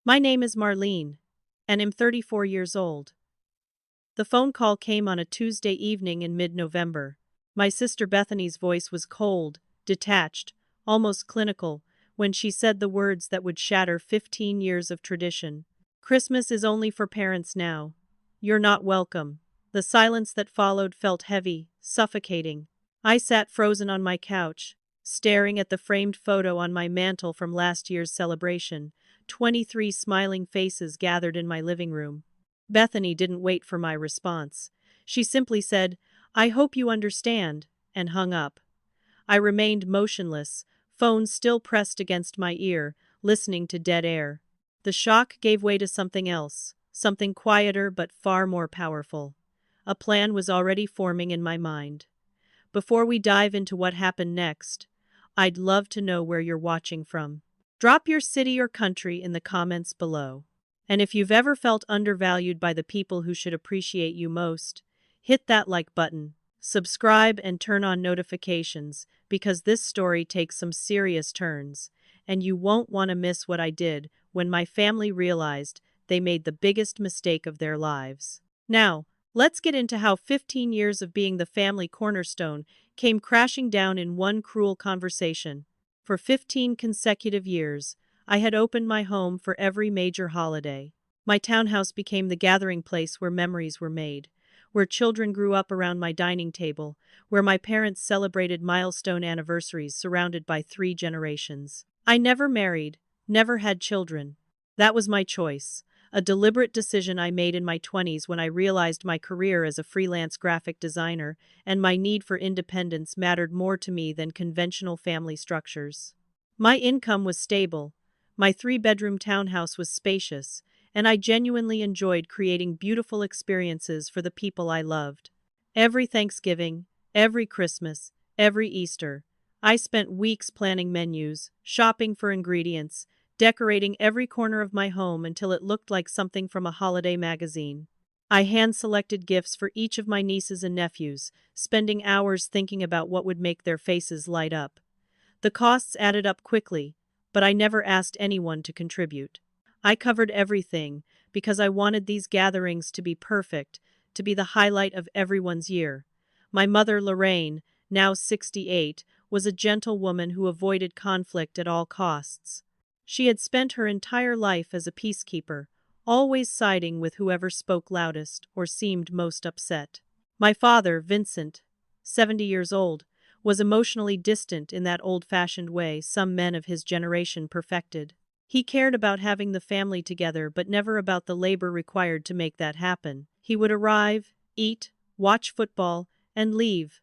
My name is Marlene, and I'm 34 years old. The phone call came on a Tuesday evening in mid-November. My sister Bethany's voice was cold, detached, almost clinical, when she said the words that would shatter 15 years of tradition. Christmas is only for parents now. You're not welcome. The silence that followed felt heavy, suffocating. I sat frozen on my couch, staring at the framed photo on my mantel from last year's celebration. 23 smiling faces gathered in my living room. Bethany didn't wait for my response. She simply said, "I hope you understand," and hung up. I remained motionless, phone still pressed against my ear, listening to dead air. The shock gave way to something else, something quieter but far more powerful. A plan was already forming in my mind. Before we dive into what happened next, I'd love to know where you're watching from. Drop your city or country in the comments below. And if you've ever felt undervalued by the people who should appreciate you most, hit that like button, subscribe and turn on notifications, because this story takes some serious turns, and you won't want to miss what I did when my family realized they made the biggest mistake of their lives. Now, let's get into how 15 years of being the family cornerstone came crashing down in one cruel conversation. For 15 consecutive years, I had opened my home for every major holiday. My townhouse became the gathering place where memories were made, where children grew up around my dining table, where my parents celebrated milestone anniversaries surrounded by 3 generations. I never married, never had children. That was my choice, a deliberate decision I made in my 20s when I realized my career as a freelance graphic designer and my need for independence mattered more to me than conventional family structures. My income was stable. My 3-bedroom townhouse was spacious, and I genuinely enjoyed creating beautiful experiences for the people I loved. Every Thanksgiving, every Christmas, every Easter, I spent weeks planning menus, shopping for ingredients, decorating every corner of my home until it looked like something from a holiday magazine. I hand-selected gifts for each of my nieces and nephews, spending hours thinking about what would make their faces light up. The costs added up quickly, but I never asked anyone to contribute. I covered everything because I wanted these gatherings to be perfect, to be the highlight of everyone's year. My mother, Lorraine, now 68, was a gentle woman who avoided conflict at all costs. She had spent her entire life as a peacekeeper, always siding with whoever spoke loudest or seemed most upset. My father, Vincent, 70 years old, was emotionally distant in that old-fashioned way some men of his generation perfected. He cared about having the family together but never about the labor required to make that happen. He would arrive, eat, watch football, and leave,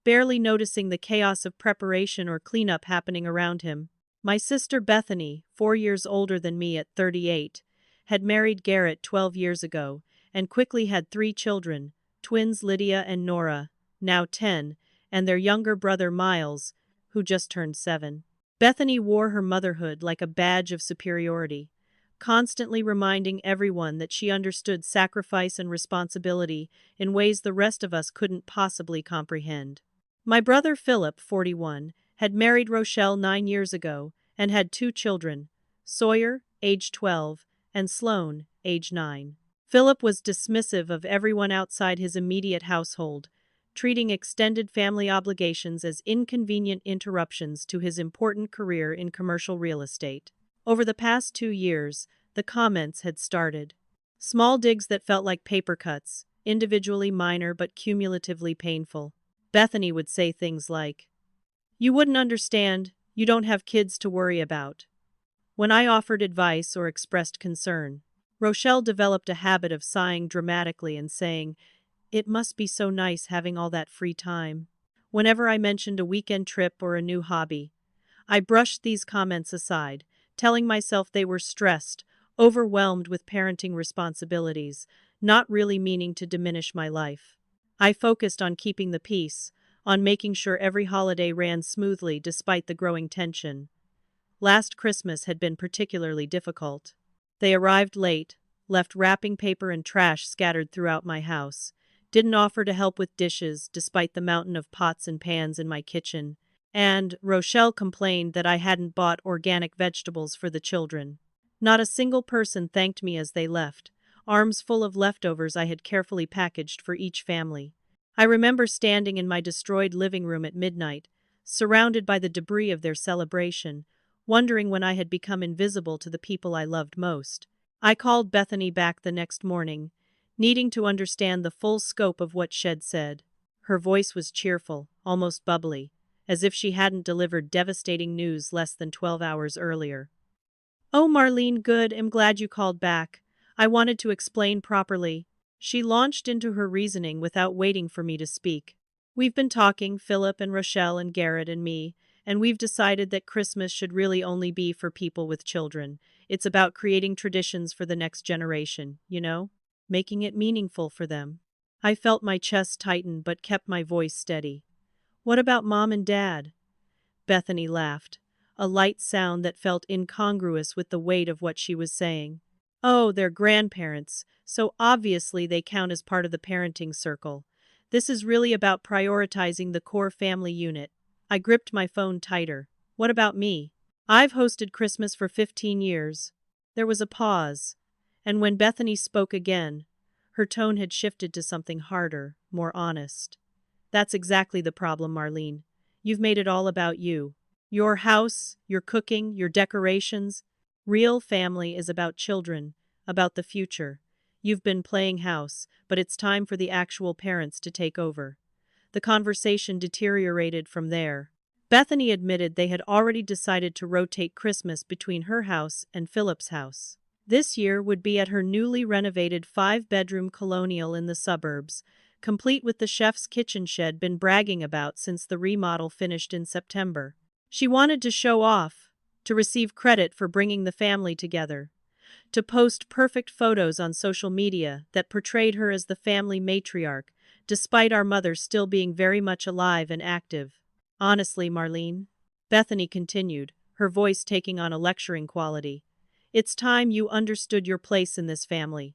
barely noticing the chaos of preparation or cleanup happening around him. My sister Bethany, 4 years older than me at 38, had married Garrett 12 years ago, and quickly had 3 children, twins Lydia and Nora, now 10, and their younger brother Miles, who just turned 7. Bethany wore her motherhood like a badge of superiority, constantly reminding everyone that she understood sacrifice and responsibility in ways the rest of us couldn't possibly comprehend. My brother Phillip, 41, had married Rochelle 9 years ago and had 2 children, Sawyer, age 12, and Sloane, age 9. Philip was dismissive of everyone outside his immediate household, treating extended family obligations as inconvenient interruptions to his important career in commercial real estate. Over the past 2 years, the comments had started. Small digs that felt like paper cuts, individually minor but cumulatively painful. Bethany would say things like, "You wouldn't understand, you don't have kids to worry about." When I offered advice or expressed concern, Rochelle developed a habit of sighing dramatically and saying, "It must be so nice having all that free time." Whenever I mentioned a weekend trip or a new hobby, I brushed these comments aside, telling myself they were stressed, overwhelmed with parenting responsibilities, not really meaning to diminish my life. I focused on keeping the peace, on making sure every holiday ran smoothly despite the growing tension. Last Christmas had been particularly difficult. They arrived late, left wrapping paper and trash scattered throughout my house, didn't offer to help with dishes despite the mountain of pots and pans in my kitchen, and Rochelle complained that I hadn't bought organic vegetables for the children. Not a single person thanked me as they left, arms full of leftovers I had carefully packaged for each family. I remember standing in my destroyed living room at midnight, surrounded by the debris of their celebration, wondering when I had become invisible to the people I loved most. I called Bethany back the next morning, needing to understand the full scope of what she'd said. Her voice was cheerful, almost bubbly, as if she hadn't delivered devastating news less than 12 hours earlier. "Oh, Marlene, good, I'm glad you called back. I wanted to explain properly." She launched into her reasoning without waiting for me to speak. "We've been talking, Philip and Rochelle and Garrett and me, and we've decided that Christmas should really only be for people with children. It's about creating traditions for the next generation, you know? Making it meaningful for them." I felt my chest tighten but kept my voice steady. "What about Mom and Dad?" Bethany laughed, a light sound that felt incongruous with the weight of what she was saying. "Oh, they're grandparents, so obviously they count as part of the parenting circle. This is really about prioritizing the core family unit." I gripped my phone tighter. "What about me? I've hosted Christmas for 15 years. There was a pause, and when Bethany spoke again, her tone had shifted to something harder, more honest. "That's exactly the problem, Marlene. You've made it all about you. Your house, your cooking, your decorations. Real family is about children, about the future. You've been playing house, but it's time for the actual parents to take over." The conversation deteriorated from there. Bethany admitted they had already decided to rotate Christmas between her house and Philip's house. This year would be at her newly renovated 5-bedroom colonial in the suburbs, complete with the chef's kitchen she'd been bragging about since the remodel finished in September. She wanted to show off, to receive credit for bringing the family together, to post perfect photos on social media that portrayed her as the family matriarch, despite our mother still being very much alive and active. "Honestly, Marlene," Bethany continued, her voice taking on a lecturing quality, "it's time you understood your place in this family.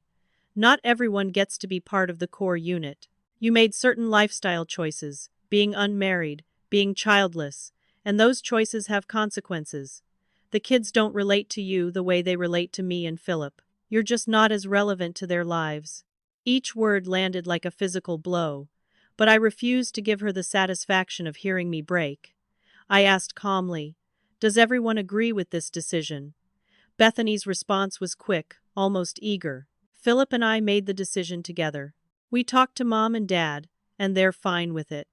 Not everyone gets to be part of the core unit. You made certain lifestyle choices, being unmarried, being childless, and those choices have consequences. The kids don't relate to you the way they relate to me and Philip. You're just not as relevant to their lives." Each word landed like a physical blow, but I refused to give her the satisfaction of hearing me break. I asked calmly, "Does everyone agree with this decision?" Bethany's response was quick, almost eager. "Philip and I made the decision together. We talked to Mom and Dad, and they're fine with it.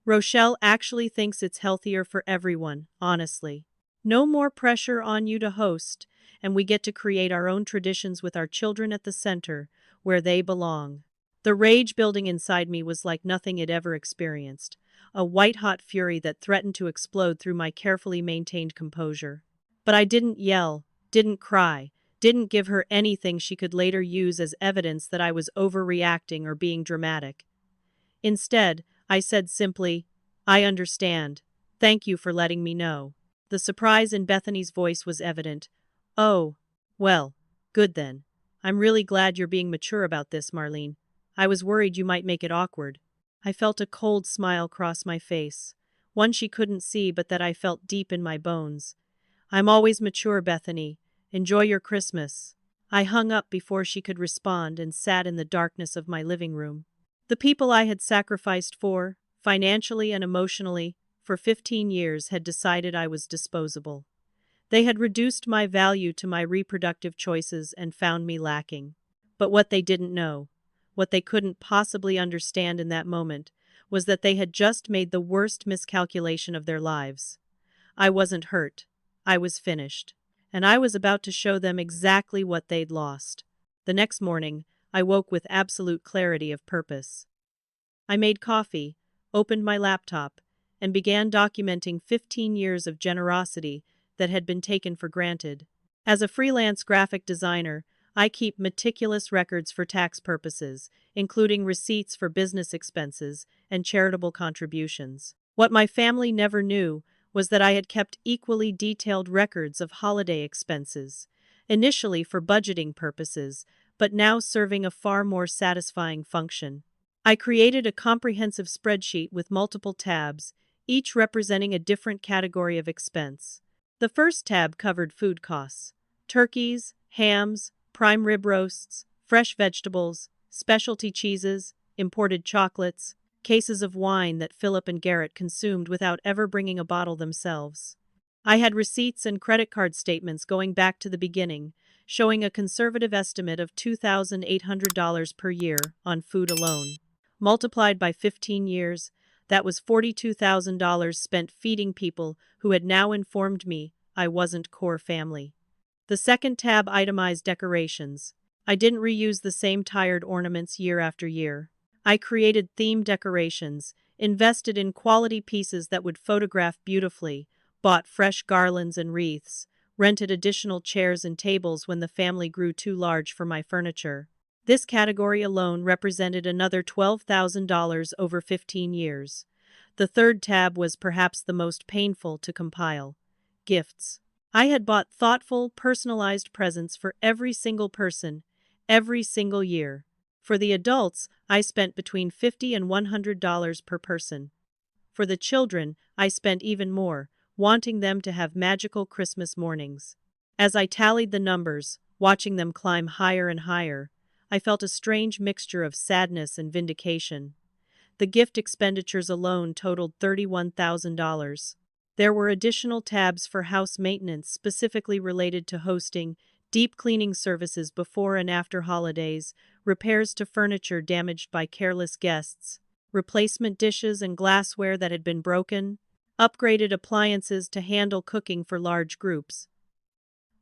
Rochelle actually thinks it's healthier for everyone, honestly. No more pressure on you to host, and we get to create our own traditions with our children at the center, where they belong." The rage building inside me was like nothing I'd ever experienced, a white-hot fury that threatened to explode through my carefully maintained composure. But I didn't yell, didn't cry, didn't give her anything she could later use as evidence that I was overreacting or being dramatic. Instead, I said simply, "I understand. Thank you for letting me know." The surprise in Bethany's voice was evident. "Oh, well, good then. I'm really glad you're being mature about this, Marlene. I was worried you might make it awkward." I felt a cold smile cross my face, one she couldn't see but that I felt deep in my bones. "I'm always mature, Bethany. Enjoy your Christmas." I hung up before she could respond and sat in the darkness of my living room. The people I had sacrificed for, financially and emotionally, for 15 years had decided I was disposable. They had reduced my value to my reproductive choices and found me lacking. But what they didn't know, what they couldn't possibly understand in that moment, was that they had just made the worst miscalculation of their lives. I wasn't hurt. I was finished. And I was about to show them exactly what they'd lost. The next morning, I woke with absolute clarity of purpose. I made coffee, opened my laptop, and began documenting 15 years of generosity that had been taken for granted. As a freelance graphic designer, I keep meticulous records for tax purposes, including receipts for business expenses and charitable contributions. What my family never knew was that I had kept equally detailed records of holiday expenses, initially for budgeting purposes, but now serving a far more satisfying function. I created a comprehensive spreadsheet with multiple tabs, each representing a different category of expense. The first tab covered food costs: turkeys, hams, prime rib roasts, fresh vegetables, specialty cheeses, imported chocolates, cases of wine that Philip and Garrett consumed without ever bringing a bottle themselves. I had receipts and credit card statements going back to the beginning, showing a conservative estimate of $2,800 per year on food alone. Multiplied by 15 years, that was $42,000 spent feeding people who had now informed me I wasn't core family. The second tab itemized decorations. I didn't reuse the same tired ornaments year after year. I created theme decorations, invested in quality pieces that would photograph beautifully, bought fresh garlands and wreaths, rented additional chairs and tables when the family grew too large for my furniture. This category alone represented another $12,000 over 15 years. The third tab was perhaps the most painful to compile. Gifts. I had bought thoughtful, personalized presents for every single person, every single year. For the adults, I spent between $50 and $100 per person. For the children, I spent even more, wanting them to have magical Christmas mornings. As I tallied the numbers, watching them climb higher and higher, I felt a strange mixture of sadness and vindication. The gift expenditures alone totaled $31,000. There were additional tabs for house maintenance specifically related to hosting, deep cleaning services before and after holidays, repairs to furniture damaged by careless guests, replacement dishes and glassware that had been broken, upgraded appliances to handle cooking for large groups.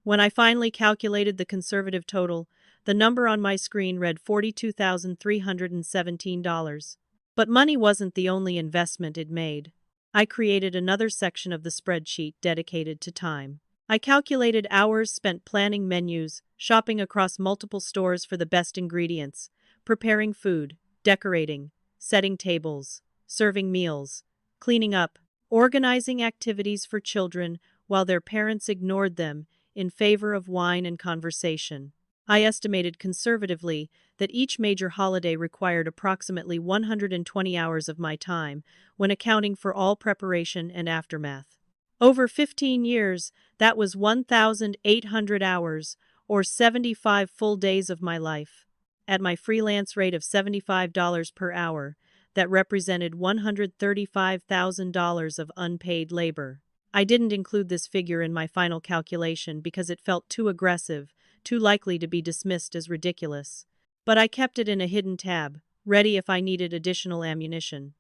When I finally calculated the conservative total, the number on my screen read $42,317. But money wasn't the only investment it made. I created another section of the spreadsheet dedicated to time. I calculated hours spent planning menus, shopping across multiple stores for the best ingredients, preparing food, decorating, setting tables, serving meals, cleaning up, organizing activities for children while their parents ignored them in favor of wine and conversation. I estimated conservatively that each major holiday required approximately 120 hours of my time when accounting for all preparation and aftermath. Over 15 years, that was 1,800 hours, or 75 full days of my life. At my freelance rate of $75 per hour, that represented $135,000 of unpaid labor. I didn't include this figure in my final calculation because it felt too aggressive, too likely to be dismissed as ridiculous. But I kept it in a hidden tab, ready if I needed additional ammunition.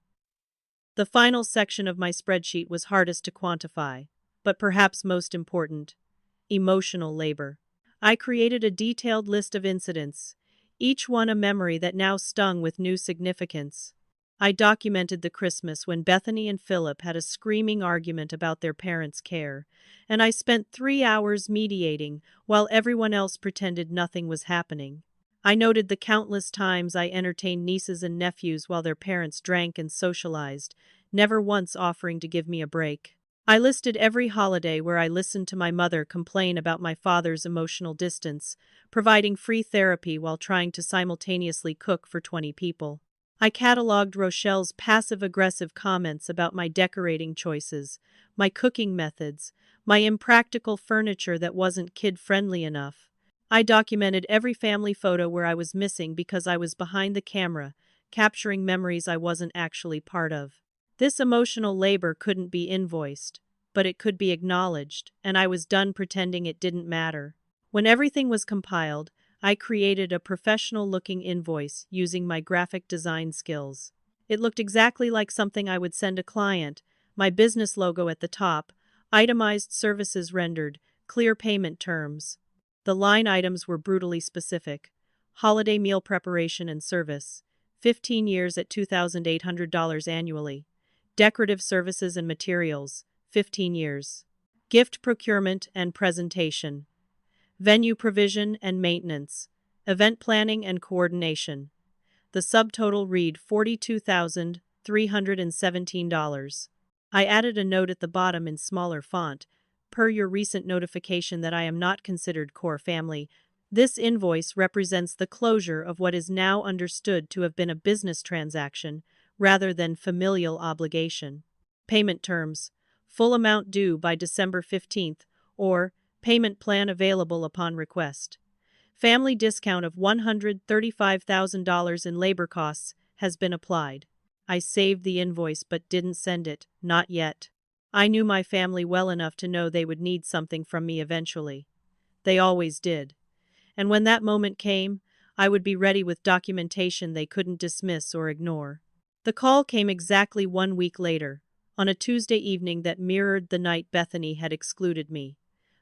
The final section of my spreadsheet was hardest to quantify, but perhaps most important: emotional labor. I created a detailed list of incidents, each one a memory that now stung with new significance. I documented the Christmas when Bethany and Phillip had a screaming argument about their parents' care, and I spent 3 hours mediating while everyone else pretended nothing was happening. I noted the countless times I entertained nieces and nephews while their parents drank and socialized, never once offering to give me a break. I listed every holiday where I listened to my mother complain about my father's emotional distance, providing free therapy while trying to simultaneously cook for 20 people. I cataloged Rochelle's passive-aggressive comments about my decorating choices, my cooking methods, my impractical furniture that wasn't kid-friendly enough. I documented every family photo where I was missing because I was behind the camera, capturing memories I wasn't actually part of. This emotional labor couldn't be invoiced, but it could be acknowledged, and I was done pretending it didn't matter. When everything was compiled, I created a professional-looking invoice using my graphic design skills. It looked exactly like something I would send a client, my business logo at the top, itemized services rendered, clear payment terms. The line items were brutally specific: holiday meal preparation and service, 15 years at $2,800 annually. Decorative services and materials, 15 years. Gift procurement and presentation. Venue provision and maintenance. Event planning and coordination. The subtotal read $42,317. I added a note at the bottom in smaller font: per your recent notification that I am not considered core family. This invoice represents the closure of what is now understood to have been a business transaction, rather than familial obligation. Payment terms: full amount due by December 15th, or Payment plan available upon request. Family discount of $135,000 in labor costs has been applied. I saved the invoice but didn't send it, not yet. I knew my family well enough to know they would need something from me eventually. They always did. And when that moment came, I would be ready with documentation they couldn't dismiss or ignore. The call came exactly 1 week later, on a Tuesday evening that mirrored the night Bethany had excluded me.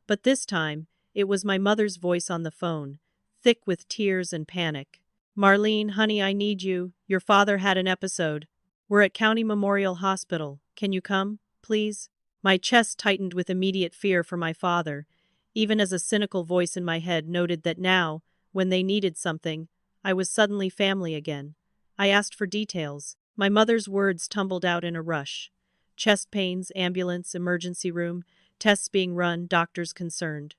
But this time, it was my mother's voice on the phone, thick with tears and panic. "Marlene, honey, I need you. Your father had an episode. We're at County Memorial Hospital. Can you come, please?" My chest tightened with immediate fear for my father, even as a cynical voice in my head noted that now, when they needed something, I was suddenly family again. I asked for details. My mother's words tumbled out in a rush. Chest pains, ambulance, emergency room, tests being run, doctors concerned.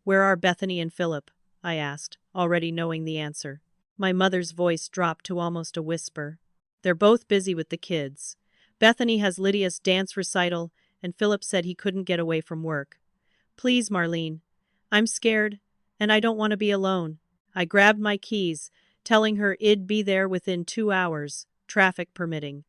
"Where are Bethany and Phillip?" I asked, already knowing the answer. My mother's voice dropped to almost a whisper. "They're both busy with the kids. Bethany has Lydia's dance recital, and Phillip said he couldn't get away from work. Please, Marlene. I'm scared, and I don't want to be alone." I grabbed my keys, telling her I'd be there within 2 hours, traffic permitting.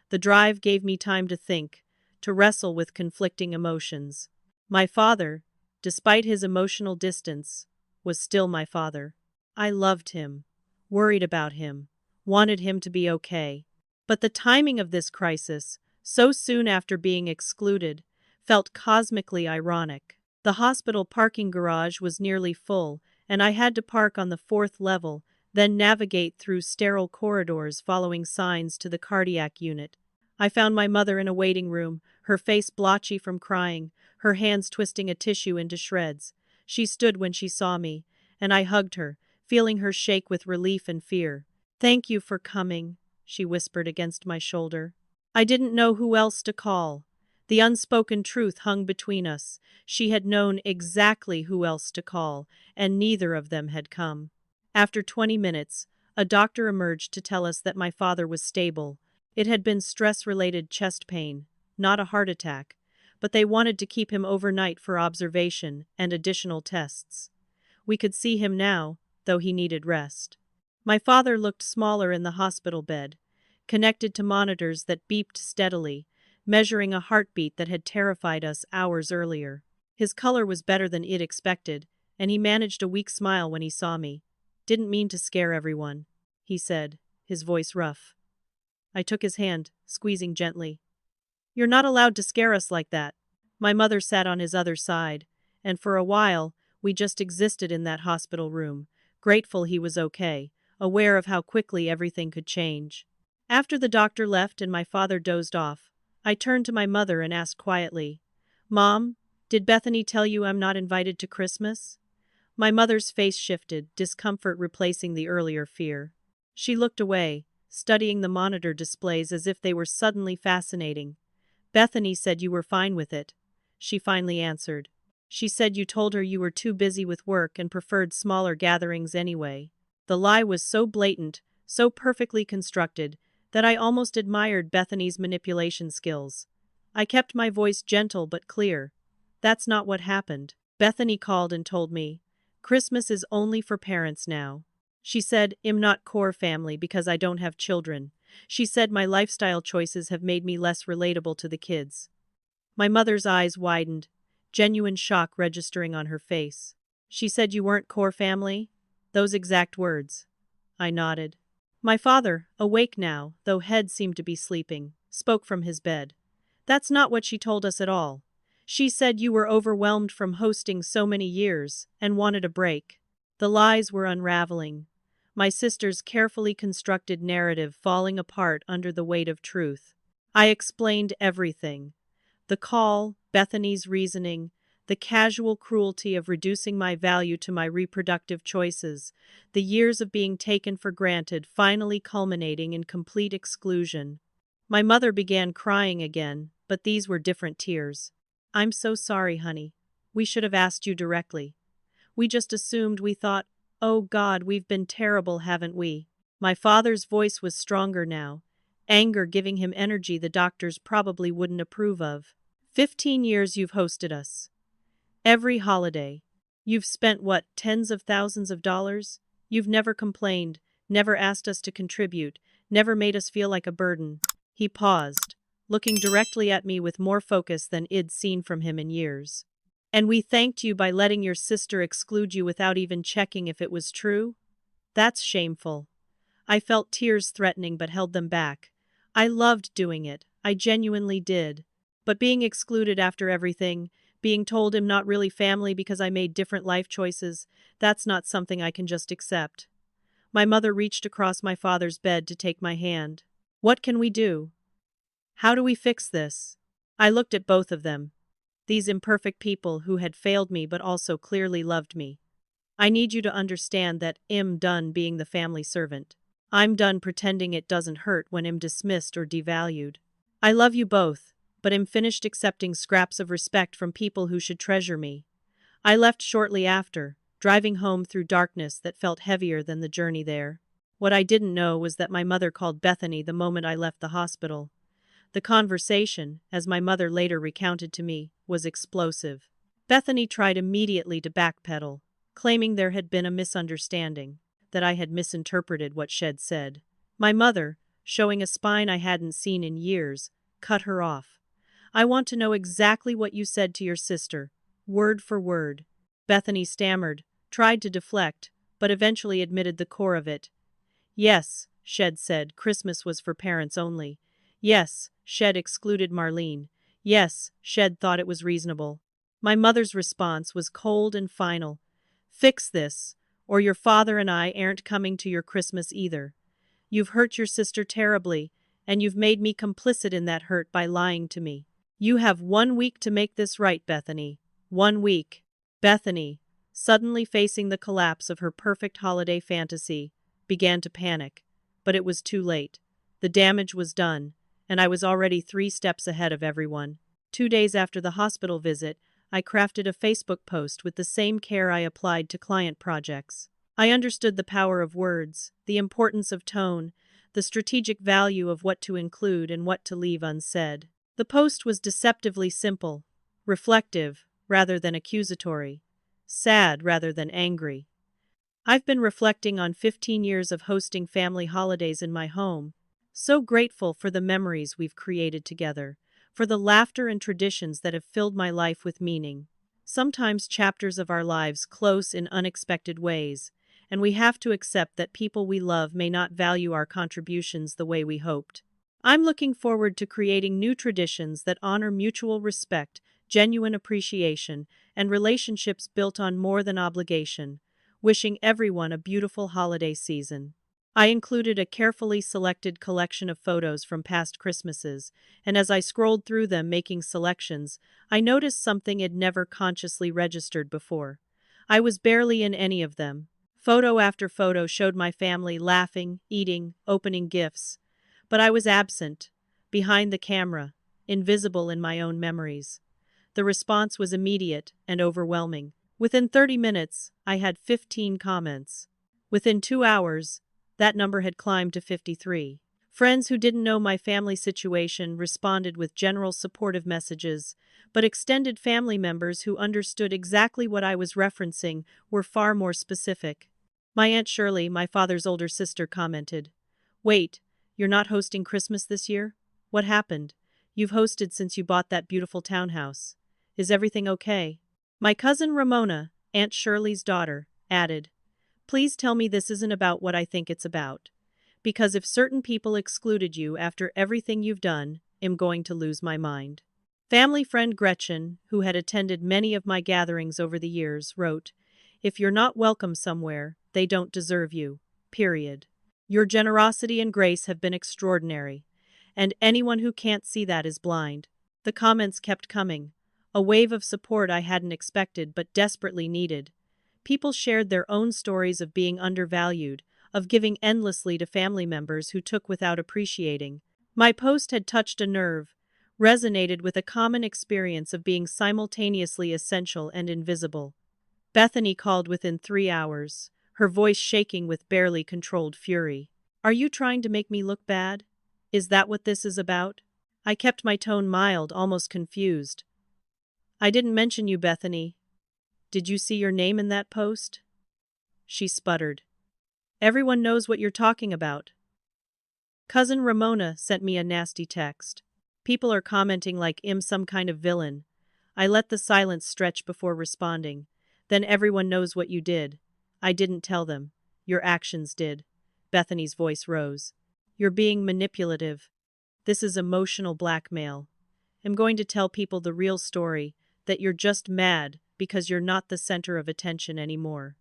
The drive gave me time to think, to wrestle with conflicting emotions. My father, despite his emotional distance, was still my father. I loved him, worried about him, wanted him to be okay. But the timing of this crisis, so soon after being excluded, felt cosmically ironic. The hospital parking garage was nearly full, and I had to park on the 4th level, then navigate through sterile corridors following signs to the cardiac unit. I found my mother in a waiting room, her face blotchy from crying, her hands twisting a tissue into shreds. She stood when she saw me, and I hugged her, feeling her shake with relief and fear. "Thank you for coming," she whispered against my shoulder. I didn't know who else to call. The unspoken truth hung between us. She had known exactly who else to call, and neither of them had come. After 20 minutes, a doctor emerged to tell us that my father was stable. It had been stress-related chest pain, not a heart attack, but they wanted to keep him overnight for observation and additional tests. We could see him now, though he needed rest. My father looked smaller in the hospital bed, connected to monitors that beeped steadily, measuring a heartbeat that had terrified us hours earlier. His color was better than I'd expected, and he managed a weak smile when he saw me. "Didn't mean to scare everyone," he said, his voice rough. I took his hand, squeezing gently. "You're not allowed to scare us like that." My mother sat on his other side, and for a while, we just existed in that hospital room, grateful he was okay, aware of how quickly everything could change. After the doctor left and my father dozed off, I turned to my mother and asked quietly, "Mom, did Bethany tell you I'm not invited to Christmas?" My mother's face shifted, discomfort replacing the earlier fear. She looked away, studying the monitor displays as if they were suddenly fascinating. "Bethany said you were fine with it," she finally answered. "She said you told her you were too busy with work and preferred smaller gatherings anyway." The lie was so blatant, so perfectly constructed, that I almost admired Bethany's manipulation skills. I kept my voice gentle but clear. "That's not what happened. Bethany called and told me, Christmas is only for parents now. She said, I'm not core family because I don't have children. She said my lifestyle choices have made me less relatable to the kids." My mother's eyes widened, genuine shock registering on her face. "She said you weren't core family?" "Those exact words." I nodded. My father, awake now, though head seemed to be sleeping, spoke from his bed. "That's not what she told us at all. She said you were overwhelmed from hosting so many years and wanted a break." The lies were unraveling, my sister's carefully constructed narrative falling apart under the weight of truth. I explained everything. The call, Bethany's reasoning, the casual cruelty of reducing my value to my reproductive choices, the years of being taken for granted finally culminating in complete exclusion. My mother began crying again, but these were different tears. "I'm so sorry, honey. We should have asked you directly. We just assumed, we thought, oh God, we've been terrible, haven't we?" My father's voice was stronger now, anger giving him energy the doctors probably wouldn't approve of. 15 years you've hosted us. Every holiday. You've spent what, tens of thousands of dollars? You've never complained, never asked us to contribute, never made us feel like a burden. He paused, looking directly at me with more focus than I'd seen from him in years. And we thanked you by letting your sister exclude you without even checking if it was true? That's shameful. I felt tears threatening but held them back. I loved doing it. I genuinely did. But being excluded after everything, being told I'm not really family because I made different life choices, that's not something I can just accept. My mother reached across my father's bed to take my hand. What can we do? How do we fix this? I looked at both of them. These imperfect people who had failed me but also clearly loved me. I need you to understand that I'm done being the family servant. I'm done pretending it doesn't hurt when I'm dismissed or devalued. I love you both, but I'm finished accepting scraps of respect from people who should treasure me. I left shortly after, driving home through darkness that felt heavier than the journey there. What I didn't know was that my mother called Bethany the moment I left the hospital. The conversation, as my mother later recounted to me, was explosive. Bethany tried immediately to backpedal, claiming there had been a misunderstanding, that I had misinterpreted what she'd said. My mother, showing a spine I hadn't seen in years, cut her off. I want to know exactly what you said to your sister, word for word. Bethany stammered, tried to deflect, but eventually admitted the core of it. Yes, she'd said Christmas was for parents only. Yes, she'd excluded Marlene. Yes, she'd thought it was reasonable. My mother's response was cold and final. Fix this, or your father and I aren't coming to your Christmas either. You've hurt your sister terribly, and you've made me complicit in that hurt by lying to me. You have 1 week to make this right, Bethany. 1 week. Bethany, suddenly facing the collapse of her perfect holiday fantasy, began to panic. But it was too late. The damage was done, and I was already 3 steps ahead of everyone. 2 days after the hospital visit, I crafted a Facebook post with the same care I applied to client projects. I understood the power of words, the importance of tone, the strategic value of what to include and what to leave unsaid. The post was deceptively simple, reflective rather than accusatory, sad rather than angry. I've been reflecting on 15 years of hosting family holidays in my home, so grateful for the memories we've created together, for the laughter and traditions that have filled my life with meaning. Sometimes chapters of our lives close in unexpected ways, and we have to accept that people we love may not value our contributions the way we hoped. I'm looking forward to creating new traditions that honor mutual respect, genuine appreciation, and relationships built on more than obligation. Wishing everyone a beautiful holiday season. I included a carefully selected collection of photos from past Christmases, and as I scrolled through them making selections, I noticed something I'd never consciously registered before. I was barely in any of them. Photo after photo showed my family laughing, eating, opening gifts. But I was absent, behind the camera, invisible in my own memories. The response was immediate and overwhelming. Within 30 minutes, I had 15 comments. Within 2 hours, that number had climbed to 53. Friends who didn't know my family situation responded with general supportive messages, but extended family members who understood exactly what I was referencing were far more specific. My Aunt Shirley, my father's older sister, commented, "Wait, you're not hosting Christmas this year? What happened? You've hosted since you bought that beautiful townhouse. Is everything okay?" My cousin Ramona, Aunt Shirley's daughter, added, "Please tell me this isn't about what I think it's about. Because if certain people excluded you after everything you've done, I'm going to lose my mind." Family friend Gretchen, who had attended many of my gatherings over the years, wrote, "If you're not welcome somewhere, they don't deserve you. Period. Your generosity and grace have been extraordinary, and anyone who can't see that is blind." The comments kept coming. A wave of support I hadn't expected but desperately needed. People shared their own stories of being undervalued, of giving endlessly to family members who took without appreciating. My post had touched a nerve, resonated with a common experience of being simultaneously essential and invisible. Bethany called within 3 hours, her voice shaking with barely controlled fury. "Are you trying to make me look bad? Is that what this is about?" I kept my tone mild, almost confused. "I didn't mention you, Bethany. Did you see your name in that post? She sputtered. Everyone knows what you're talking about. Cousin Ramona sent me a nasty text. People are commenting like I'm some kind of villain. I let the silence stretch before responding. Then everyone knows what you did. I didn't tell them. Your actions did. Bethany's voice rose. You're being manipulative. This is emotional blackmail. I'm going to tell people the real story, that you're just mad because you're not the center of attention anymore.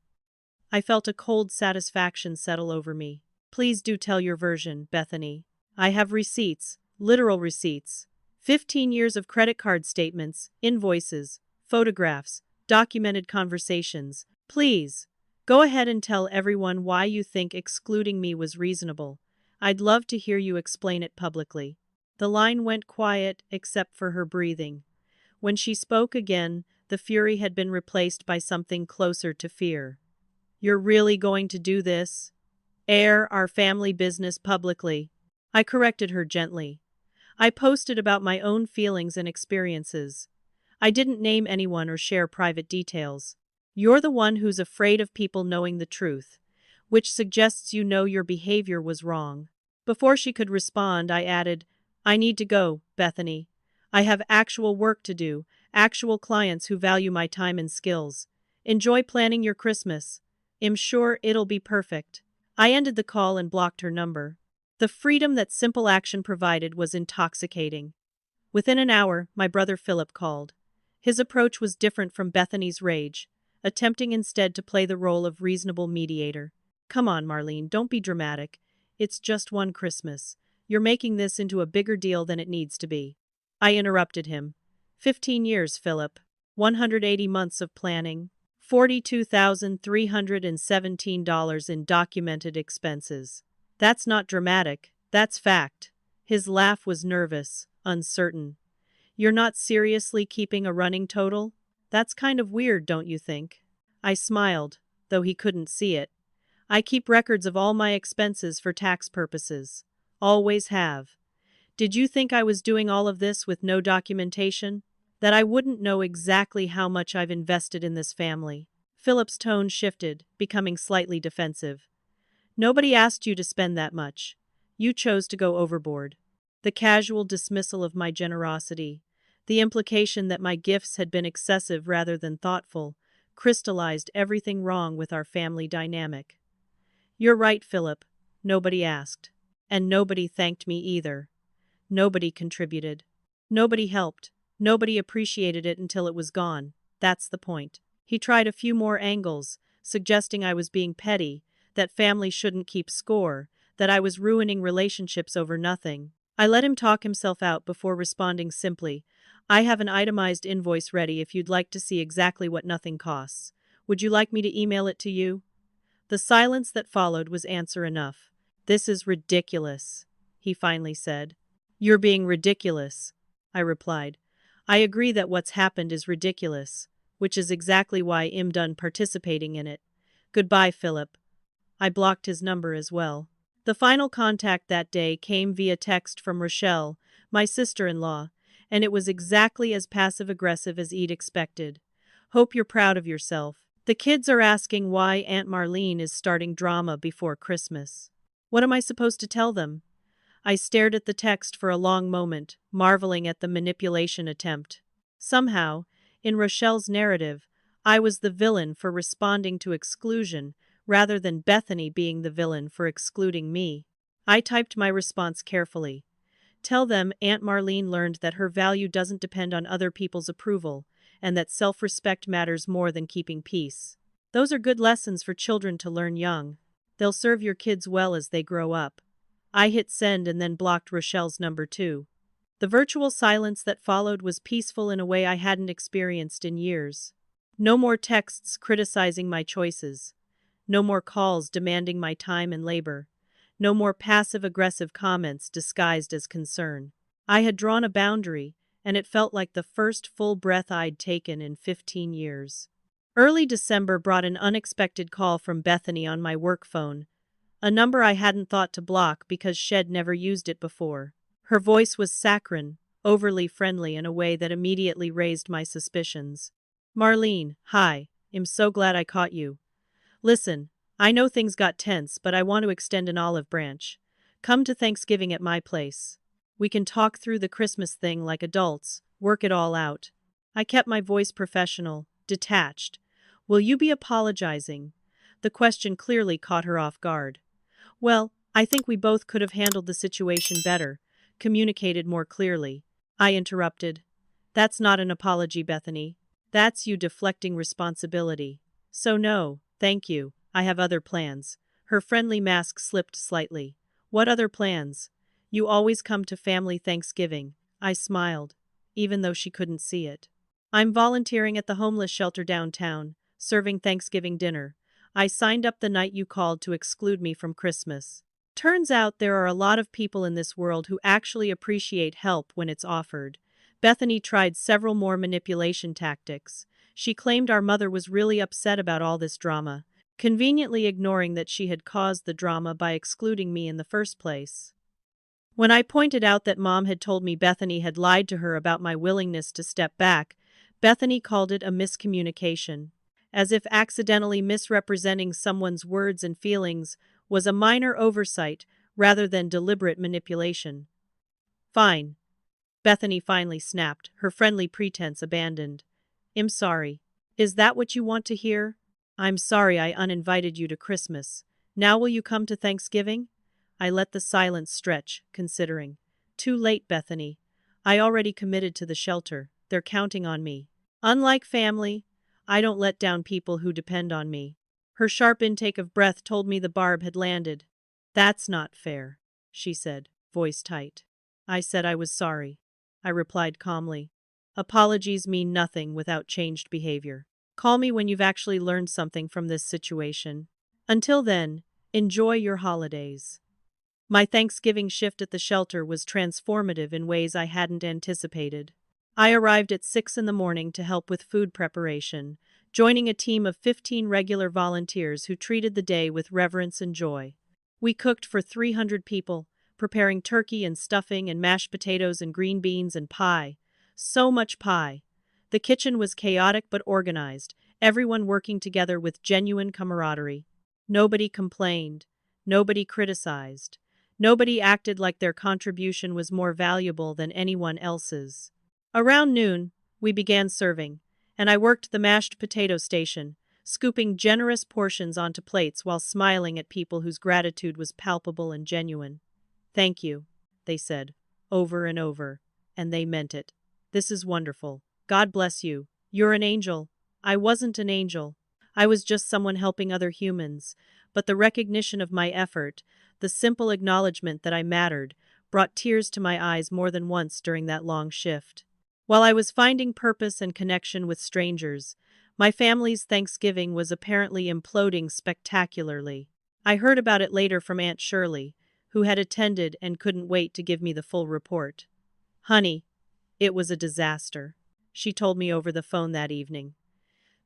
I felt a cold satisfaction settle over me. Please do tell your version, Bethany. I have receipts, literal receipts. 15 years of credit card statements, invoices, photographs, documented conversations. Please, go ahead and tell everyone why you think excluding me was reasonable. I'd love to hear you explain it publicly. The line went quiet, except for her breathing. When she spoke again, the fury had been replaced by something closer to fear. You're really going to do this? Air our family business publicly? I corrected her gently. I posted about my own feelings and experiences. I didn't name anyone or share private details. You're the one who's afraid of people knowing the truth, which suggests you know your behavior was wrong. Before she could respond, I added, I need to go, Bethany. I have actual work to do, actual clients who value my time and skills. Enjoy planning your Christmas. I'm sure it'll be perfect. I ended the call and blocked her number. The freedom that simple action provided was intoxicating. Within an hour, my brother Philip called. His approach was different from Bethany's rage, attempting instead to play the role of reasonable mediator. Come on, Marlene, don't be dramatic. It's just one Christmas. You're making this into a bigger deal than it needs to be. I interrupted him. 15 years, Philip. 180 months of planning. $42,317 in documented expenses. That's not dramatic, that's fact. His laugh was nervous, uncertain. You're not seriously keeping a running total? That's kind of weird, don't you think? I smiled, though he couldn't see it. I keep records of all my expenses for tax purposes. Always have. Did you think I was doing all of this with no documentation? That I wouldn't know exactly how much I've invested in this family? Philip's tone shifted, becoming slightly defensive. Nobody asked you to spend that much. You chose to go overboard. The casual dismissal of my generosity, the implication that my gifts had been excessive rather than thoughtful, crystallized everything wrong with our family dynamic. You're right, Philip. Nobody asked. And nobody thanked me either. Nobody contributed. Nobody helped. Nobody appreciated it until it was gone. That's the point. He tried a few more angles, suggesting I was being petty, that family shouldn't keep score, that I was ruining relationships over nothing. I let him talk himself out before responding simply, I have an itemized invoice ready if you'd like to see exactly what nothing costs. Would you like me to email it to you? The silence that followed was answer enough. This is ridiculous, he finally said. You're being ridiculous, I replied. I agree that what's happened is ridiculous, which is exactly why I'm done participating in it. Goodbye, Philip. I blocked his number as well. The final contact that day came via text from Rochelle, my sister-in-law, and it was exactly as passive-aggressive as I'd expected. Hope you're proud of yourself. The kids are asking why Aunt Marlene is starting drama before Christmas. What am I supposed to tell them? I stared at the text for a long moment, marveling at the manipulation attempt. Somehow, in Rochelle's narrative, I was the villain for responding to exclusion, rather than Bethany being the villain for excluding me. I typed my response carefully. Tell them Aunt Marlene learned that her value doesn't depend on other people's approval, and that self-respect matters more than keeping peace. Those are good lessons for children to learn young. They'll serve your kids well as they grow up. I hit send and then blocked Rochelle's number too. The virtual silence that followed was peaceful in a way I hadn't experienced in years. No more texts criticizing my choices. No more calls demanding my time and labor. No more passive-aggressive comments disguised as concern. I had drawn a boundary, and it felt like the first full breath I'd taken in 15 years. Early December brought an unexpected call from Bethany on my work phone, a number I hadn't thought to block because she'd never used it before. Her voice was saccharine, overly friendly in a way that immediately raised my suspicions. Marlene, hi. I'm so glad I caught you. Listen, I know things got tense, but I want to extend an olive branch. Come to Thanksgiving at my place. We can talk through the Christmas thing like adults, work it all out. I kept my voice professional, detached. Will you be apologizing? The question clearly caught her off guard. Well, I think we both could have handled the situation better, communicated more clearly. I interrupted. That's not an apology, Bethany. That's you deflecting responsibility. So no, thank you, I have other plans. Her friendly mask slipped slightly. What other plans? You always come to family Thanksgiving. I smiled, even though she couldn't see it. I'm volunteering at the homeless shelter downtown, serving Thanksgiving dinner. I signed up the night you called to exclude me from Christmas. Turns out there are a lot of people in this world who actually appreciate help when it's offered. Bethany tried several more manipulation tactics. She claimed our mother was really upset about all this drama, conveniently ignoring that she had caused the drama by excluding me in the first place. When I pointed out that Mom had told me Bethany had lied to her about my willingness to step back, Bethany called it a miscommunication, as if accidentally misrepresenting someone's words and feelings was a minor oversight rather than deliberate manipulation. Fine. Bethany finally snapped, her friendly pretense abandoned. I'm sorry. Is that what you want to hear? I'm sorry I uninvited you to Christmas. Now will you come to Thanksgiving? I let the silence stretch, considering. Too late, Bethany. I already committed to the shelter. They're counting on me. Unlike family, I don't let down people who depend on me. Her sharp intake of breath told me the barb had landed. That's not fair, she said, voice tight. I said I was sorry. I replied calmly. Apologies mean nothing without changed behavior. Call me when you've actually learned something from this situation. Until then, enjoy your holidays. My Thanksgiving shift at the shelter was transformative in ways I hadn't anticipated. I arrived at 6 in the morning to help with food preparation, joining a team of 15 regular volunteers who treated the day with reverence and joy. We cooked for 300 people, preparing turkey and stuffing and mashed potatoes and green beans and pie. So much pie. The kitchen was chaotic but organized, everyone working together with genuine camaraderie. Nobody complained. Nobody criticized. Nobody acted like their contribution was more valuable than anyone else's. Around noon, we began serving, and I worked the mashed potato station, scooping generous portions onto plates while smiling at people whose gratitude was palpable and genuine. Thank you, they said, over and over, and they meant it. This is wonderful. God bless you. You're an angel. I wasn't an angel. I was just someone helping other humans, but the recognition of my effort, the simple acknowledgement that I mattered, brought tears to my eyes more than once during that long shift. While I was finding purpose and connection with strangers, my family's Thanksgiving was apparently imploding spectacularly. I heard about it later from Aunt Shirley, who had attended and couldn't wait to give me the full report. Honey, it was a disaster, she told me over the phone that evening.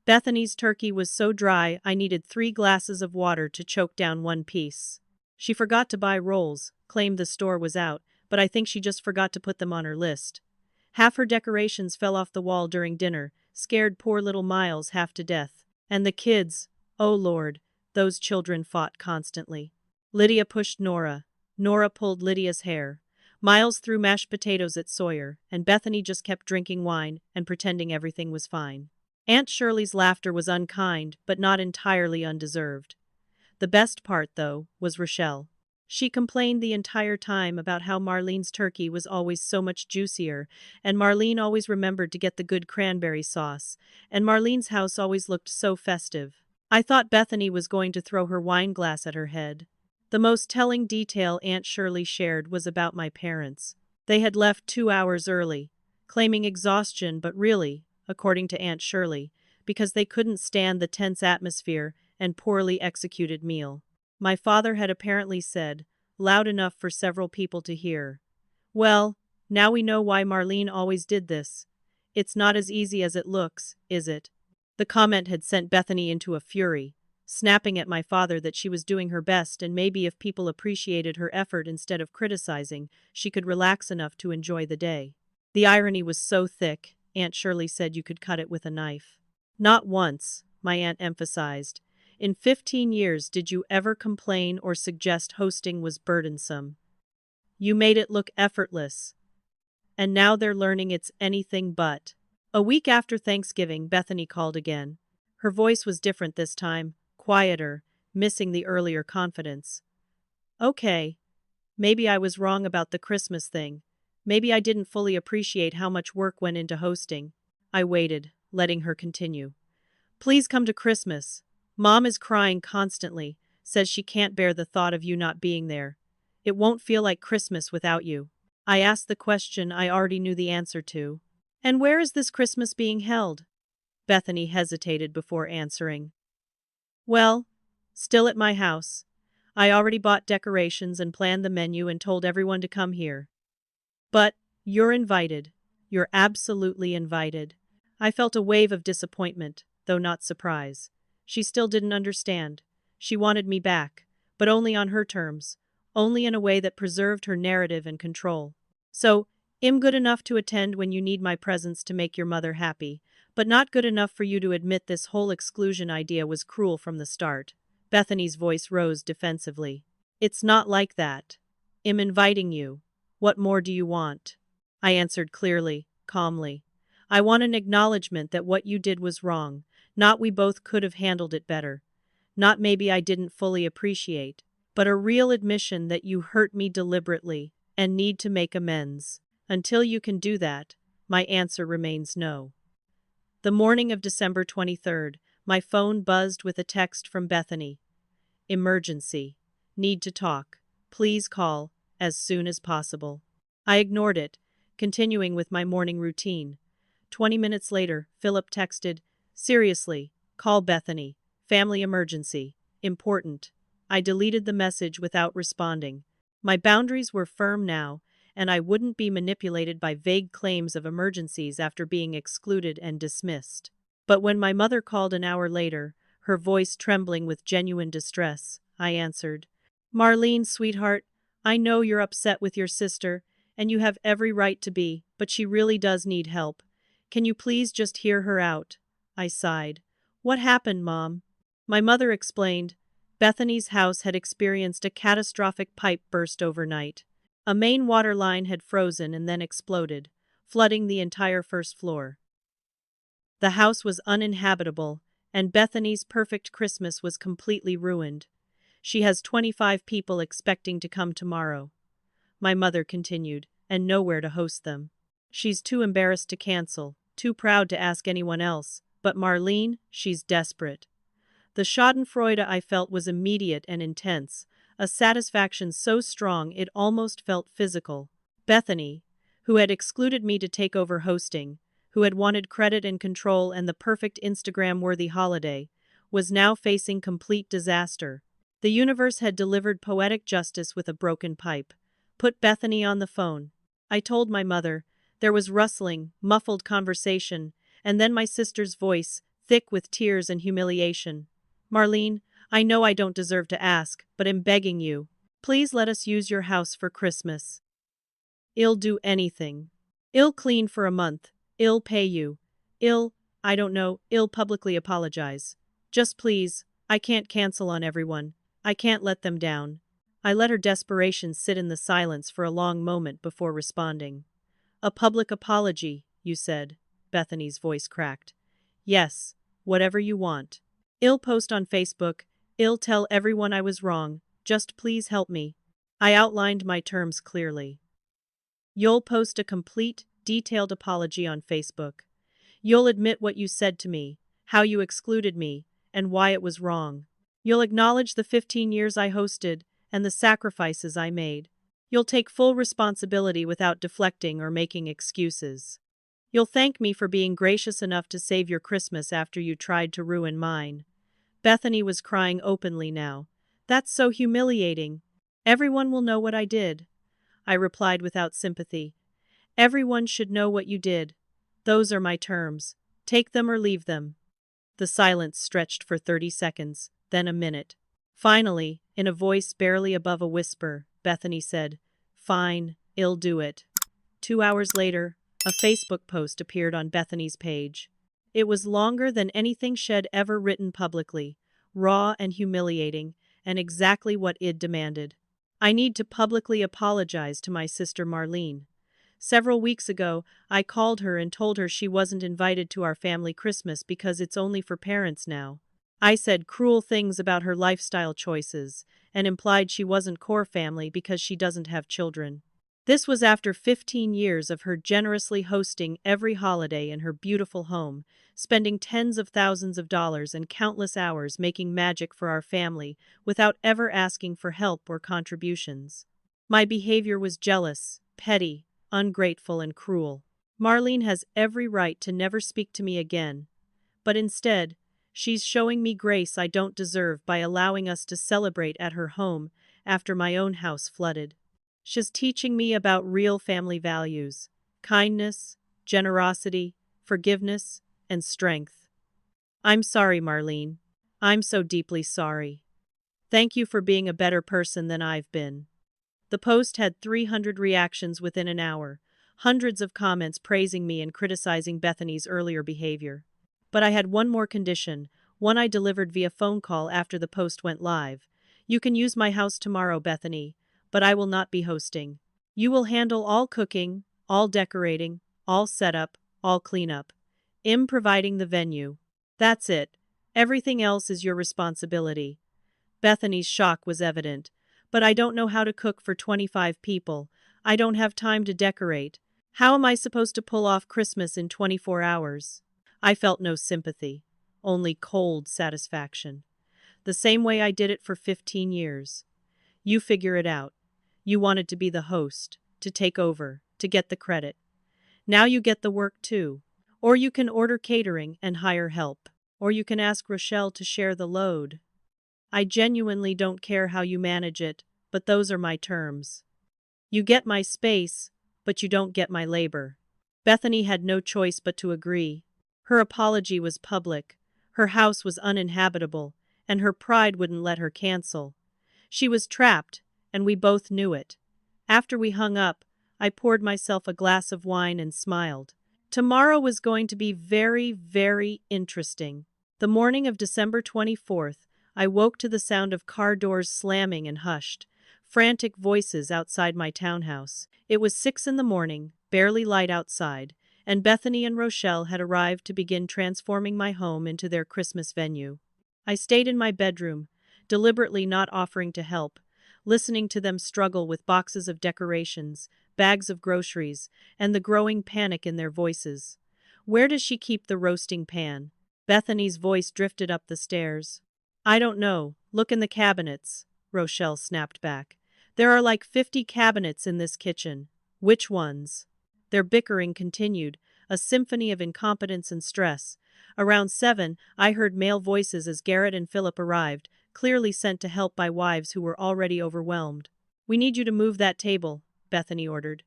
Bethany's turkey was so dry I needed 3 glasses of water to choke down one piece. She forgot to buy rolls, claimed the store was out, but I think she just forgot to put them on her list. Half her decorations fell off the wall during dinner, scared poor little Miles half to death. And the kids, oh Lord, those children fought constantly. Lydia pushed Nora. Nora pulled Lydia's hair. Miles threw mashed potatoes at Sawyer, and Bethany just kept drinking wine and pretending everything was fine. Aunt Shirley's laughter was unkind, but not entirely undeserved. The best part, though, was Rochelle. She complained the entire time about how Marlene's turkey was always so much juicier, and Marlene always remembered to get the good cranberry sauce, and Marlene's house always looked so festive. I thought Bethany was going to throw her wine glass at her head. The most telling detail Aunt Shirley shared was about my parents. They had left 2 hours early, claiming exhaustion, but really, according to Aunt Shirley, because they couldn't stand the tense atmosphere and poorly executed meal. My father had apparently said, loud enough for several people to hear, "Well, now we know why Marlene always did this. It's not as easy as it looks, is it?" The comment had sent Bethany into a fury, snapping at my father that she was doing her best and maybe if people appreciated her effort instead of criticizing, she could relax enough to enjoy the day. The irony was so thick, Aunt Shirley said you could cut it with a knife. Not once, my aunt emphasized. In 15 years, did you ever complain or suggest hosting was burdensome? You made it look effortless. And now they're learning it's anything but. A week after Thanksgiving, Bethany called again. Her voice was different this time, quieter, missing the earlier confidence. Okay, maybe I was wrong about the Christmas thing. Maybe I didn't fully appreciate how much work went into hosting. I waited, letting her continue. Please come to Christmas. Mom is crying constantly, says she can't bear the thought of you not being there. It won't feel like Christmas without you. I asked the question I already knew the answer to. And where is this Christmas being held? Bethany hesitated before answering. Well, still at my house. I already bought decorations and planned the menu and told everyone to come here. But, you're invited. You're absolutely invited. I felt a wave of disappointment, though not surprise. She still didn't understand. She wanted me back, but only on her terms, only in a way that preserved her narrative and control. So, I'm good enough to attend when you need my presence to make your mother happy, but not good enough for you to admit this whole exclusion idea was cruel from the start. Bethany's voice rose defensively. It's not like that. I'm inviting you. What more do you want? I answered clearly, calmly. I want an acknowledgement that what you did was wrong, not we both could have handled it better. Not maybe I didn't fully appreciate, but a real admission that you hurt me deliberately and need to make amends. Until you can do that, my answer remains no. The morning of December 23rd, my phone buzzed with a text from Bethany. Emergency. Need to talk. Please call as soon as possible. I ignored it, continuing with my morning routine. 20 minutes later, Phillip texted, Seriously, call Bethany. Family emergency. Important. I deleted the message without responding. My boundaries were firm now, and I wouldn't be manipulated by vague claims of emergencies after being excluded and dismissed. But when my mother called an hour later, her voice trembling with genuine distress, I answered, Marlene, sweetheart, I know you're upset with your sister, and you have every right to be, but she really does need help. Can you please just hear her out? I sighed. What happened, Mom? My mother explained. Bethany's house had experienced a catastrophic pipe burst overnight. A main water line had frozen and then exploded, flooding the entire first floor. The house was uninhabitable, and Bethany's perfect Christmas was completely ruined. She has 25 people expecting to come tomorrow. My mother continued, and nowhere to host them. She's too embarrassed to cancel, too proud to ask anyone else, but Marlene, she's desperate. The schadenfreude I felt was immediate and intense, a satisfaction so strong it almost felt physical. Bethany, who had excluded me to take over hosting, who had wanted credit and control and the perfect Instagram-worthy holiday, was now facing complete disaster. The universe had delivered poetic justice with a broken pipe. Put Bethany on the phone. I told my mother. There was rustling, muffled conversation, and then my sister's voice, thick with tears and humiliation. Marlene, I know I don't deserve to ask, but I'm begging you. Please let us use your house for Christmas. I'll do anything. I'll clean for a month. I'll pay you. I'll publicly apologize. Just please, I can't cancel on everyone. I can't let them down. I let her desperation sit in the silence for a long moment before responding. A public apology, you said. Bethany's voice cracked. Yes, whatever you want. I'll post on Facebook. I'll tell everyone I was wrong. Just please help me. I outlined my terms clearly. You'll post a complete, detailed apology on Facebook. You'll admit what you said to me, how you excluded me, and why it was wrong. You'll acknowledge the 15 years I hosted and the sacrifices I made. You'll take full responsibility without deflecting or making excuses. You'll thank me for being gracious enough to save your Christmas after you tried to ruin mine. Bethany was crying openly now. That's so humiliating. Everyone will know what I did. I replied without sympathy. Everyone should know what you did. Those are my terms. Take them or leave them. The silence stretched for 30 seconds, then a minute. Finally, in a voice barely above a whisper, Bethany said, Fine, I'll do it. 2 hours later, a Facebook post appeared on Bethany's page. It was longer than anything she'd ever written publicly, raw and humiliating, and exactly what id demanded. I need to publicly apologize to my sister Marlene. Several weeks ago, I called her and told her she wasn't invited to our family Christmas because it's only for parents now. I said cruel things about her lifestyle choices and implied she wasn't core family because she doesn't have children. This was after 15 years of her generously hosting every holiday in her beautiful home, spending tens of thousands of dollars and countless hours making magic for our family without ever asking for help or contributions. My behavior was jealous, petty, ungrateful, and cruel. Marlene has every right to never speak to me again, but instead, she's showing me grace I don't deserve by allowing us to celebrate at her home after my own house flooded. She's teaching me about real family values: kindness, generosity, forgiveness, and strength. I'm sorry, Marlene. I'm so deeply sorry. Thank you for being a better person than I've been. The post had 300 reactions within an hour, hundreds of comments praising me and criticizing Bethany's earlier behavior. But I had one more condition, one I delivered via phone call after the post went live. You can use my house tomorrow, Bethany, but I will not be hosting. You will handle all cooking, all decorating, all setup, all cleanup. I'm providing the venue. That's it. Everything else is your responsibility. Bethany's shock was evident. But I don't know how to cook for 25 people. I don't have time to decorate. How am I supposed to pull off Christmas in 24 hours? I felt no sympathy, only cold satisfaction. The same way I did it for 15 years. You figure it out. You wanted to be the host, to take over, to get the credit. Now you get the work too. Or you can order catering and hire help. Or you can ask Rochelle to share the load. I genuinely don't care how you manage it, but those are my terms. You get my space, but you don't get my labor. Bethany had no choice but to agree. Her apology was public. Her house was uninhabitable, and her pride wouldn't let her cancel. She was trapped, and we both knew it. After we hung up, I poured myself a glass of wine and smiled. Tomorrow was going to be very, very interesting. The morning of December 24th, I woke to the sound of car doors slamming and hushed, frantic voices outside my townhouse. It was 6 in the morning, barely light outside, and Bethany and Rochelle had arrived to begin transforming my home into their Christmas venue. I stayed in my bedroom, deliberately not offering to help, listening to them struggle with boxes of decorations, bags of groceries, and the growing panic in their voices. Where does she keep the roasting pan? Bethany's voice drifted up the stairs. I don't know. Look in the cabinets, Rochelle snapped back. There are like 50 cabinets in this kitchen. Which ones? Their bickering continued, a symphony of incompetence and stress. Around 7, I heard male voices as Garrett and Phillip arrived, clearly sent to help by wives who were already overwhelmed. We need you to move that table, Bethany ordered.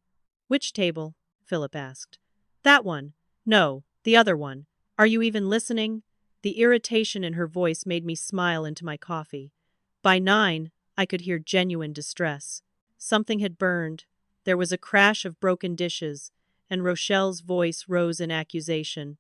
Which table? Phillip asked. That one. No, the other one. Are you even listening? The irritation in her voice made me smile into my coffee. By 9, I could hear genuine distress. Something had burned. There was a crash of broken dishes, and Rochelle's voice rose in accusation.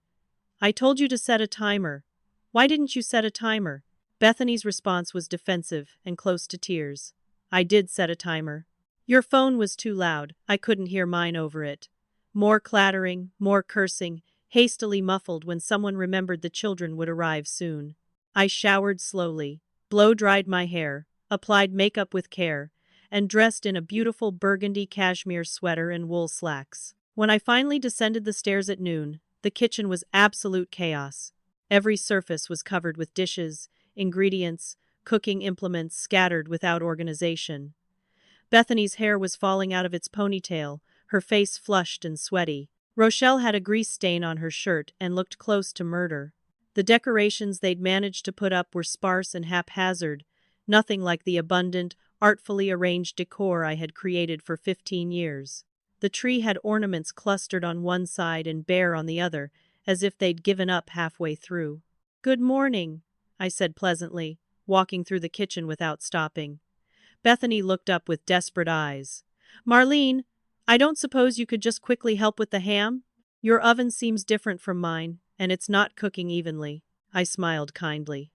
I told you to set a timer. Why didn't you set a timer? Bethany's response was defensive and close to tears. I did set a timer. Your phone was too loud. I couldn't hear mine over it. More clattering, more cursing, hastily muffled when someone remembered the children would arrive soon. I showered slowly, blow-dried my hair, applied makeup with care, and dressed in a beautiful burgundy cashmere sweater and wool slacks. When I finally descended the stairs at noon, the kitchen was absolute chaos. Every surface was covered with dishes, ingredients, cooking implements scattered without organization. Bethany's hair was falling out of its ponytail, her face flushed and sweaty. Rochelle had a grease stain on her shirt and looked close to murder. The decorations they'd managed to put up were sparse and haphazard, nothing like the abundant, artfully arranged decor I had created for 15 years. The tree had ornaments clustered on one side and bare on the other, as if they'd given up halfway through. Good morning, I said pleasantly, walking through the kitchen without stopping. Bethany looked up with desperate eyes. Marlene, I don't suppose you could just quickly help with the ham? Your oven seems different from mine, and it's not cooking evenly. I smiled kindly.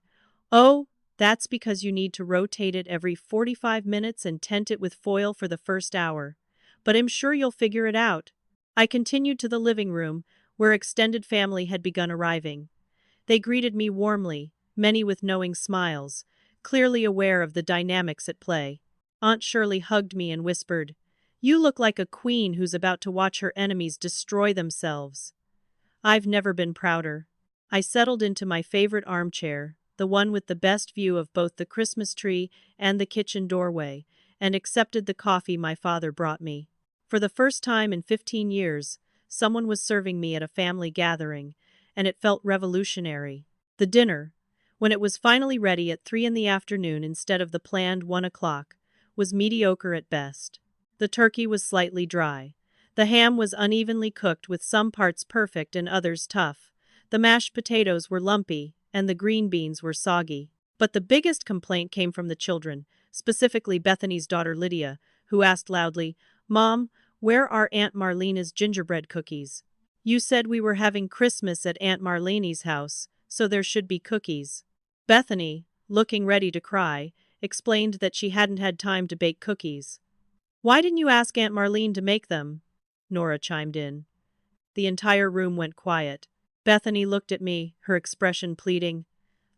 Oh, that's because you need to rotate it every 45 minutes and tent it with foil for the first hour. But I'm sure you'll figure it out. I continued to the living room, where extended family had begun arriving. They greeted me warmly, many with knowing smiles, clearly aware of the dynamics at play. Aunt Shirley hugged me and whispered, "You look like a queen who's about to watch her enemies destroy themselves." I've never been prouder. I settled into my favorite armchair, the one with the best view of both the Christmas tree and the kitchen doorway, and accepted the coffee my father brought me. For the first time in 15 years, someone was serving me at a family gathering, and it felt revolutionary. The dinner, when it was finally ready at 3 in the afternoon instead of the planned 1 o'clock, was mediocre at best. The turkey was slightly dry. The ham was unevenly cooked with some parts perfect and others tough. The mashed potatoes were lumpy, and the green beans were soggy. But the biggest complaint came from the children, specifically Bethany's daughter Lydia, who asked loudly, "Mom, where are Aunt Marlena's gingerbread cookies? You said we were having Christmas at Aunt Marlene's house, so there should be cookies." Bethany, looking ready to cry, explained that she hadn't had time to bake cookies. "Why didn't you ask Aunt Marlene to make them?" Nora chimed in. The entire room went quiet. Bethany looked at me, her expression pleading.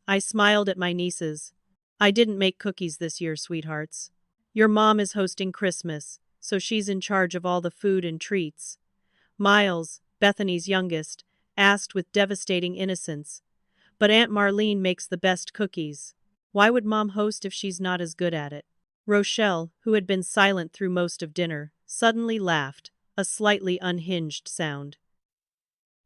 I smiled at my nieces. "I didn't make cookies this year, sweethearts. Your mom is hosting Christmas, so she's in charge of all the food and treats." Miles, Bethany's youngest, asked with devastating innocence, "But Aunt Marlene makes the best cookies. Why would Mom host if she's not as good at it?" Rochelle, who had been silent through most of dinner, suddenly laughed, a slightly unhinged sound.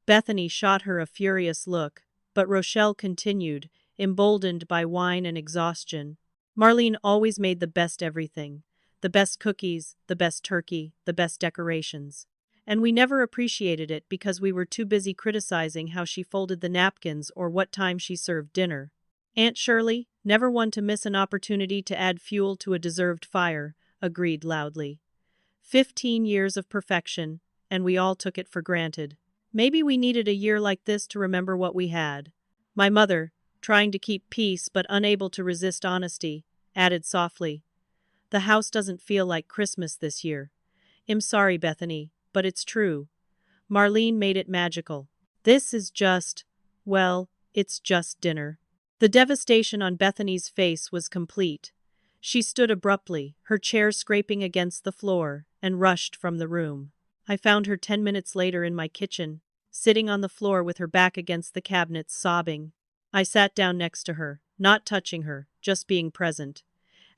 Bethany shot her a furious look, but Rochelle continued, emboldened by wine and exhaustion. "Marlene always made the best everything. The best cookies, the best turkey, the best decorations. And we never appreciated it because we were too busy criticizing how she folded the napkins or what time she served dinner." Aunt Shirley, never one to miss an opportunity to add fuel to a deserved fire, agreed loudly. 15 years of perfection, and we all took it for granted. Maybe we needed a year like this to remember what we had. My mother, trying to keep peace but unable to resist honesty, added softly, "The house doesn't feel like Christmas this year. I'm sorry, Bethany, but it's true. Marlene made it magical. This is just, well, it's just dinner." The devastation on Bethany's face was complete. She stood abruptly, her chair scraping against the floor, and rushed from the room. I found her 10 minutes later in my kitchen, sitting on the floor with her back against the cabinets, sobbing. I sat down next to her, not touching her, just being present.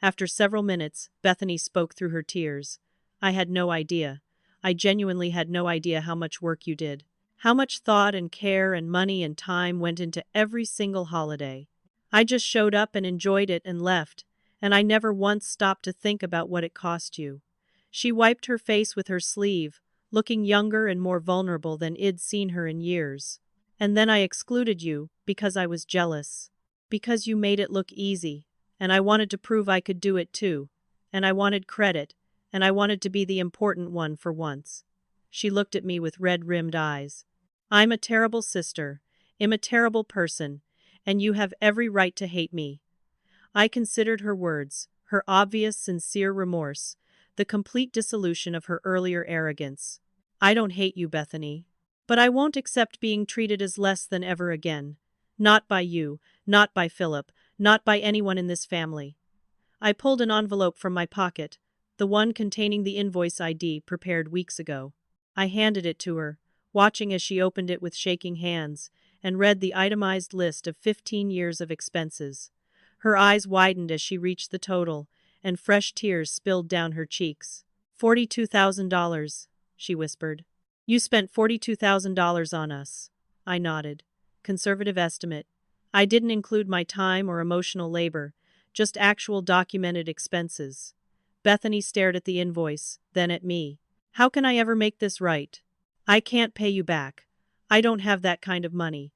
After several minutes, Bethany spoke through her tears. "I had no idea. I genuinely had no idea how much work you did. How much thought and care and money and time went into every single holiday. I just showed up and enjoyed it and left, and I never once stopped to think about what it cost you." She wiped her face with her sleeve, looking younger and more vulnerable than I'd seen her in years. "And then I excluded you, because I was jealous. Because you made it look easy, and I wanted to prove I could do it too. And I wanted credit, and I wanted to be the important one for once." She looked at me with red-rimmed eyes. "I'm a terrible sister. I'm a terrible person, and you have every right to hate me." I considered her words, her obvious, sincere remorse, the complete dissolution of her earlier arrogance. "I don't hate you, Bethany. But I won't accept being treated as less than ever again. Not by you, not by Phillip, not by anyone in this family." I pulled an envelope from my pocket, the one containing the invoice ID prepared weeks ago. I handed it to her, watching as she opened it with shaking hands, and read the itemized list of 15 years of expenses. Her eyes widened as she reached the total, and fresh tears spilled down her cheeks. $42,000, she whispered. "You spent $42,000 on us." I nodded. "Conservative estimate. I didn't include my time or emotional labor, just actual documented expenses." Bethany stared at the invoice, then at me. "How can I ever make this right? I can't pay you back. I don't have that kind of money."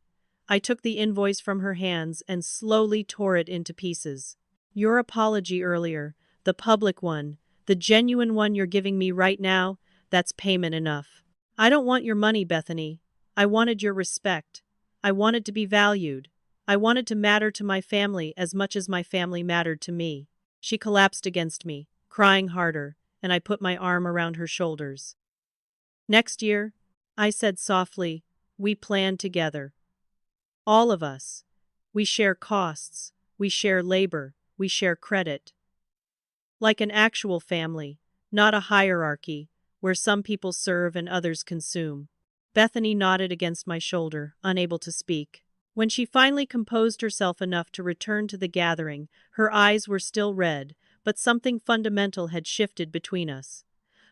I took the invoice from her hands and slowly tore it into pieces. "Your apology earlier, the public one, the genuine one you're giving me right now, that's payment enough. I don't want your money, Bethany. I wanted your respect. I wanted to be valued. I wanted to matter to my family as much as my family mattered to me. She collapsed against me, crying harder, and I put my arm around her shoulders. Next year, I said softly, we plan together. All of us. We share costs, we share labor, we share credit. Like an actual family, not a hierarchy, where some people serve and others consume. Bethany nodded against my shoulder, unable to speak. When she finally composed herself enough to return to the gathering, her eyes were still red, but something fundamental had shifted between us.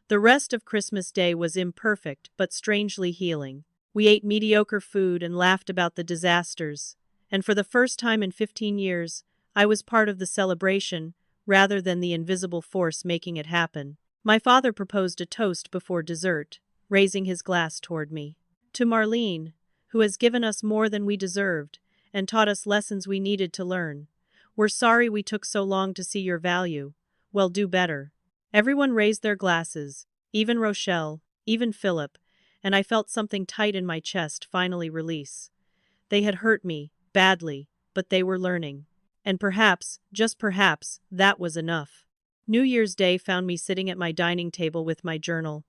The rest of Christmas Day was imperfect but strangely healing. We ate mediocre food and laughed about the disasters, and for the first time in 15 years, I was part of the celebration, rather than the invisible force making it happen. My father proposed a toast before dessert, raising his glass toward me. To Marlene, who has given us more than we deserved, and taught us lessons we needed to learn. We're sorry we took so long to see your value. Well, do better. Everyone raised their glasses, even Rochelle, even Phillip, and I felt something tight in my chest finally release. They had hurt me, badly, but they were learning. And perhaps, just perhaps, that was enough. New Year's Day found me sitting at my dining table with my journal,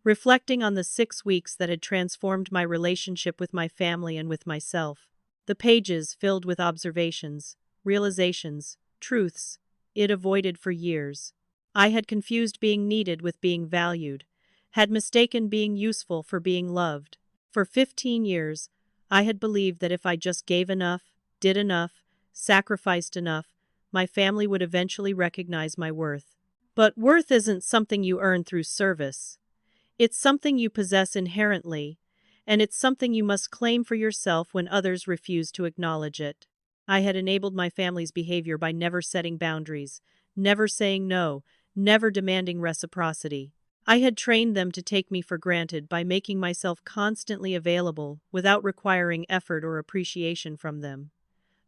reflecting on the 6 weeks that had transformed my relationship with my family and with myself. The pages filled with observations, realizations, truths it avoided for years. I had confused being needed with being valued, had mistaken being useful for being loved. For 15 years, I had believed that if I just gave enough, did enough, sacrificed enough, my family would eventually recognize my worth. But worth isn't something you earn through service. It's something you possess inherently, and it's something you must claim for yourself when others refuse to acknowledge it. I had enabled my family's behavior by never setting boundaries, never saying no, never demanding reciprocity. I had trained them to take me for granted by making myself constantly available without requiring effort or appreciation from them.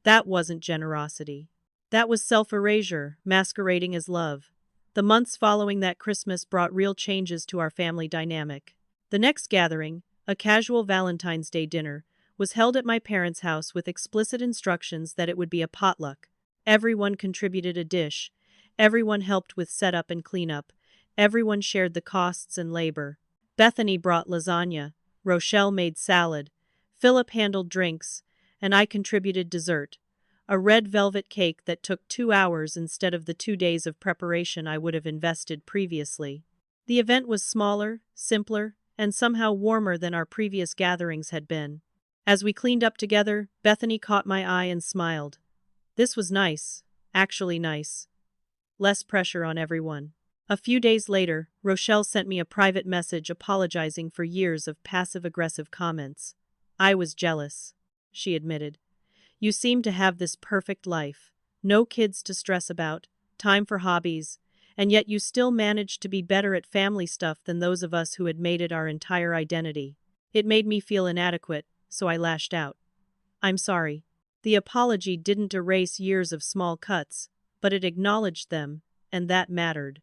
That wasn't generosity. That was self-erasure, masquerading as love. The months following that Christmas brought real changes to our family dynamic. The next gathering, a casual Valentine's Day dinner, was held at my parents' house with explicit instructions that it would be a potluck. Everyone contributed a dish. Everyone helped with setup and cleanup. Everyone shared the costs and labor. Bethany brought lasagna. Rochelle made salad. Philip handled drinks. And I contributed dessert. A red velvet cake that took 2 hours instead of the 2 days of preparation I would have invested previously. The event was smaller, simpler, and somehow warmer than our previous gatherings had been. As we cleaned up together, Bethany caught my eye and smiled. This was nice. Actually nice. Less pressure on everyone. A few days later, Rochelle sent me a private message apologizing for years of passive-aggressive comments. I was jealous, she admitted. You seem to have this perfect life. No kids to stress about, time for hobbies, and yet you still managed to be better at family stuff than those of us who had made it our entire identity. It made me feel inadequate, so I lashed out. I'm sorry. The apology didn't erase years of small cuts, but it acknowledged them, and that mattered.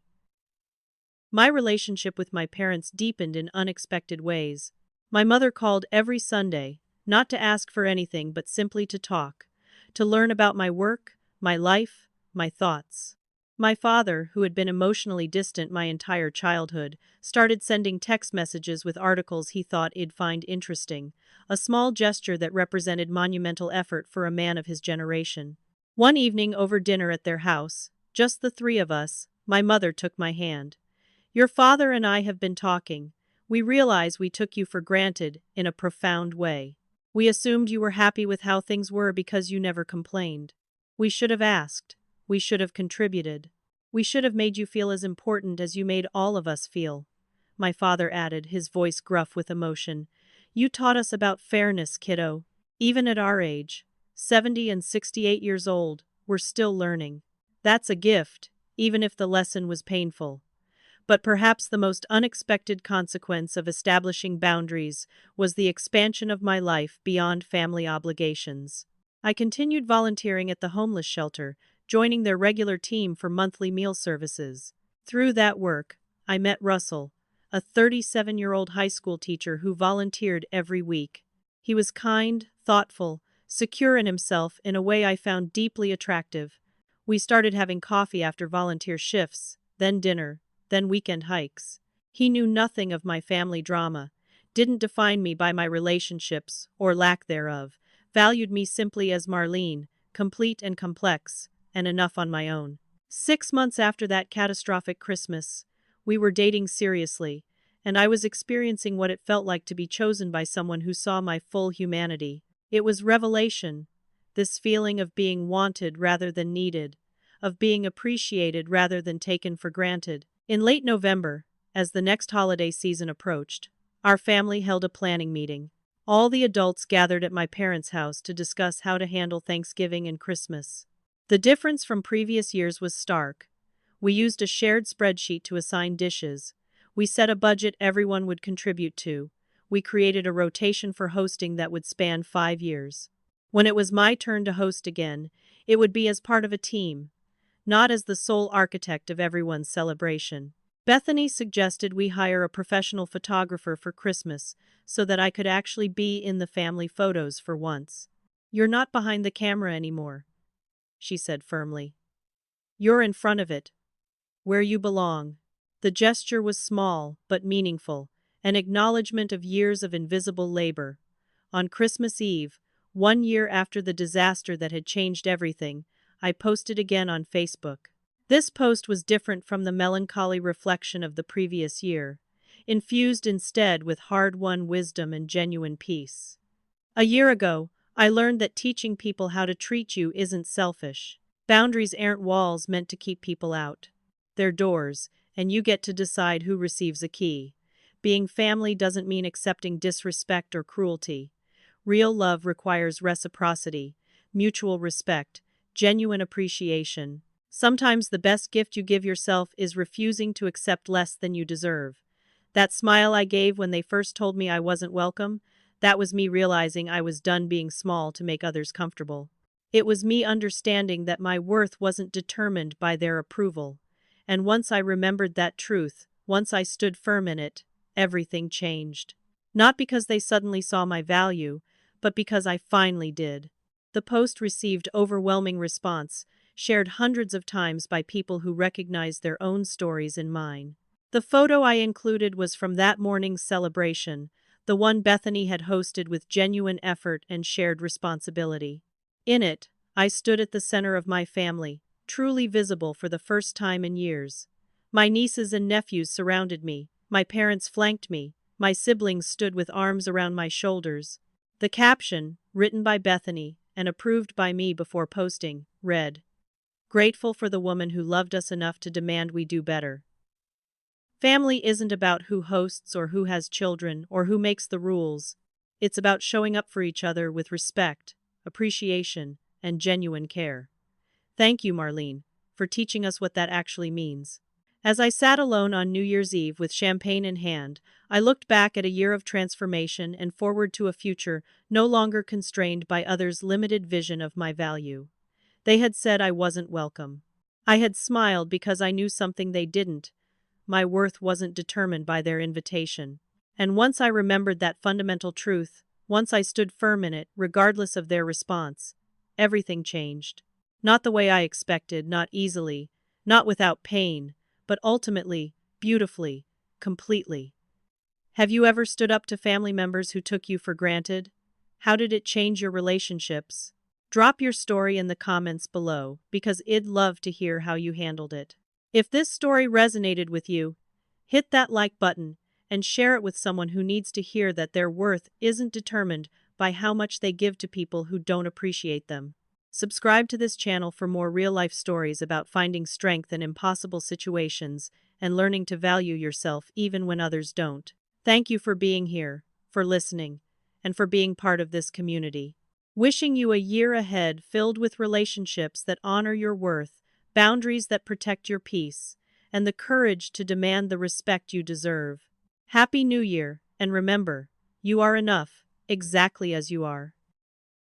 My relationship with my parents deepened in unexpected ways. My mother called every Sunday, not to ask for anything but simply to talk, to learn about my work, my life, my thoughts. My father, who had been emotionally distant my entire childhood, started sending text messages with articles he thought I'd find interesting, a small gesture that represented monumental effort for a man of his generation. One evening over dinner at their house, just the 3 of us, my mother took my hand. Your father and I have been talking. We realize we took you for granted in a profound way. We assumed you were happy with how things were because you never complained. We should have asked. We should have contributed. We should have made you feel as important as you made all of us feel. My father added, his voice gruff with emotion. You taught us about fairness, kiddo. Even at our age, 70 and 68 years old, we're still learning. That's a gift, even if the lesson was painful. But perhaps the most unexpected consequence of establishing boundaries was the expansion of my life beyond family obligations. I continued volunteering at the homeless shelter, joining their regular team for monthly meal services. Through that work, I met Russell, a 37-year-old high school teacher who volunteered every week. He was kind, thoughtful, secure in himself in a way I found deeply attractive. We started having coffee after volunteer shifts, then dinner, then weekend hikes. He knew nothing of my family drama, didn't define me by my relationships, or lack thereof, valued me simply as Marlene, complete and complex, and enough on my own. 6 months after that catastrophic Christmas, we were dating seriously, and I was experiencing what it felt like to be chosen by someone who saw my full humanity. It was revelation, this feeling of being wanted rather than needed, of being appreciated rather than taken for granted. In late November, as the next holiday season approached, our family held a planning meeting. All the adults gathered at my parents' house to discuss how to handle Thanksgiving and Christmas. The difference from previous years was stark. We used a shared spreadsheet to assign dishes. We set a budget everyone would contribute to. We created a rotation for hosting that would span 5 years. When it was my turn to host again, it would be as part of a team, not as the sole architect of everyone's celebration. Bethany suggested we hire a professional photographer for Christmas so that I could actually be in the family photos for once. "You're not behind the camera anymore," she said firmly. "You're in front of it, where you belong." The gesture was small but meaningful, an acknowledgement of years of invisible labor. On Christmas Eve, 1 year after the disaster that had changed everything, I posted again on Facebook. This post was different from the melancholy reflection of the previous year, infused instead with hard-won wisdom and genuine peace. A year ago, I learned that teaching people how to treat you isn't selfish. Boundaries aren't walls meant to keep people out. They're doors, and you get to decide who receives a key. Being family doesn't mean accepting disrespect or cruelty. Real love requires reciprocity, mutual respect, genuine appreciation. Sometimes the best gift you give yourself is refusing to accept less than you deserve. That smile I gave when they first told me I wasn't welcome, that was me realizing I was done being small to make others comfortable. It was me understanding that my worth wasn't determined by their approval. And once I remembered that truth, once I stood firm in it, everything changed. Not because they suddenly saw my value, but because I finally did. The post received overwhelming response, shared hundreds of times by people who recognized their own stories in mine. The photo I included was from that morning's celebration, the one Bethany had hosted with genuine effort and shared responsibility. In it, I stood at the center of my family, truly visible for the first time in years. My nieces and nephews surrounded me, my parents flanked me, my siblings stood with arms around my shoulders. The caption, written by Bethany and approved by me before posting, read, "Grateful for the woman who loved us enough to demand we do better." Family isn't about who hosts or who has children or who makes the rules. It's about showing up for each other with respect, appreciation, and genuine care. Thank you, Marlene, for teaching us what that actually means. As I sat alone on New Year's Eve with champagne in hand, I looked back at a year of transformation and forward to a future no longer constrained by others' limited vision of my value. They had said I wasn't welcome. I had smiled because I knew something they didn't. My worth wasn't determined by their invitation. And once I remembered that fundamental truth, once I stood firm in it, regardless of their response, everything changed. Not the way I expected, not easily, not without pain, but ultimately, beautifully, completely. Have you ever stood up to family members who took you for granted? How did it change your relationships? Drop your story in the comments below, because I'd love to hear how you handled it. If this story resonated with you, hit that like button and share it with someone who needs to hear that their worth isn't determined by how much they give to people who don't appreciate them. Subscribe to this channel for more real-life stories about finding strength in impossible situations and learning to value yourself even when others don't. Thank you for being here, for listening, and for being part of this community. Wishing you a year ahead filled with relationships that honor your worth, boundaries that protect your peace, and the courage to demand the respect you deserve. Happy New Year, and remember, you are enough, exactly as you are.